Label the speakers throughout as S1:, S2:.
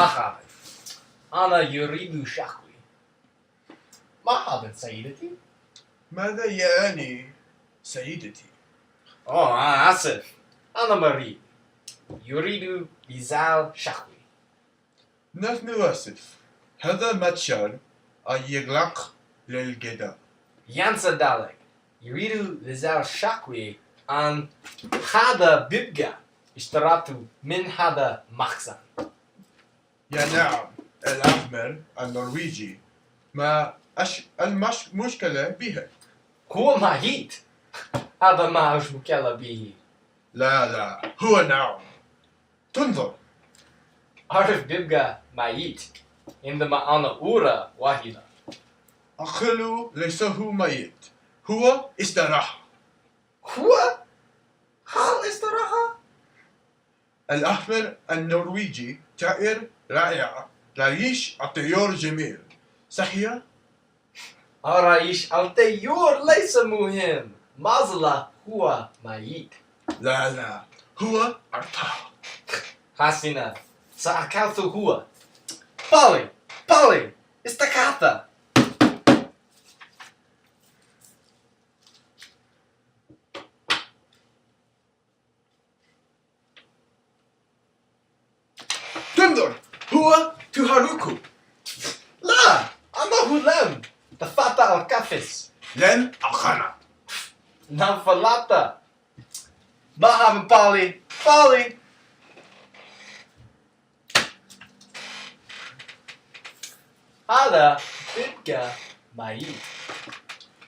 S1: مرحبا. أنا يريد شكوى. مرحبا سيدتي.
S2: ماذا يعني سيدتي؟
S1: أنا آسف. أنا مريض. يريد إزالة شكوى.
S2: نحن آسف. هذا متجر يغلق للغداء.
S1: ينسى ذلك. يريد إزالة شكوى عن هذا بيبقى اشتريته من هذا مخزن.
S2: يا نعم، الأحمر النرويجي. ما المشكلة به؟
S1: هو ميت. هذا ما هوش مشكلة به.
S2: لا هو نعم. تنظر.
S1: أعرف بيبقى ميت عندما أنا أرى واحدة.
S2: أخلو ليس هو ميت، هو استراحة.
S1: هو؟ هل استراحة؟
S2: الأحمر النرويجي طائر رائع، رئيس الطيور جميل، صحيح؟
S1: رئيس الطيور ليس مهم. مازال هو ميت.
S2: لا هو ارتاح.
S1: حسنا. سأكلت هو. بالي استكعت.
S2: تنظر، هو تهاركو.
S1: لا، أنه لم. دفعت القفص.
S2: لن أخنا.
S1: نفلت. مرحبا بالي. هذا بيبقى ميت.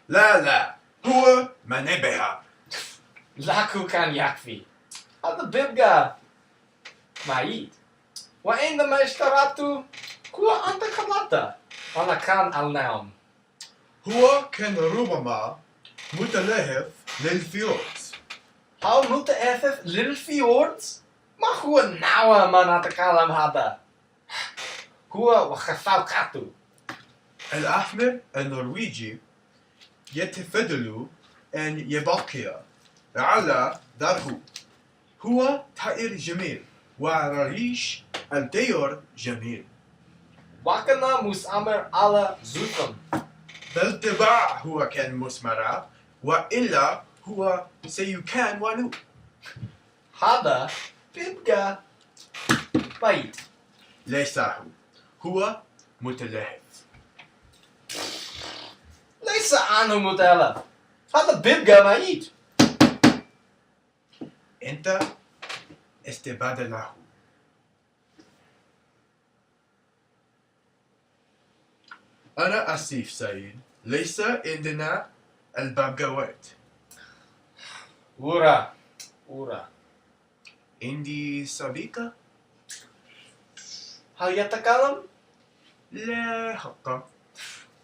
S2: لا هو منبه.
S1: لك كان يكفي. هذا بيبقى ميت. وعندما اشتريته هو أنت خلطه. أنا كان النوم.
S2: هو كان ربما متلهف للفيورد.
S1: هل متأسف للفيوردز؟ ما هو نوع ما نتكلم هذا؟ هو وخفاقته.
S2: الأحمر النرويجي يتفضل أن يبقى على داره. هو طائر جميل ورئيس الطيور جميل.
S1: وكان مسامر على زوفن.
S2: بالطبع هو كان مثمرة، وإلا هو سيكون ونو.
S1: هذا بيبقى ميت.
S2: ليس هو متلهف.
S1: ليس عنه متلف. هذا بيبقى ميت.
S2: أنت استبدله. أنا آسف سيد، ليس عندنا البقوات.
S1: ورا.
S2: عندي صديقة؟
S1: هل يتكلم؟
S2: لا حق.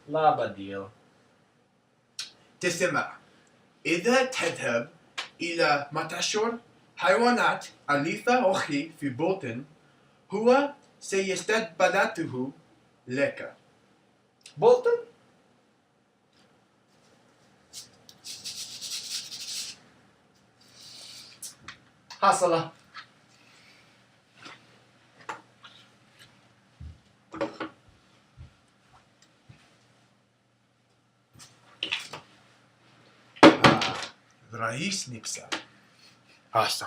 S1: لا بديل.
S2: تسمع، إذا تذهب إلى متجر حيوانات أليفة أخي في بوتن، هو سيستقبلته لك.
S1: بولتن؟ حصل.
S2: رئيس نكسا. حسن.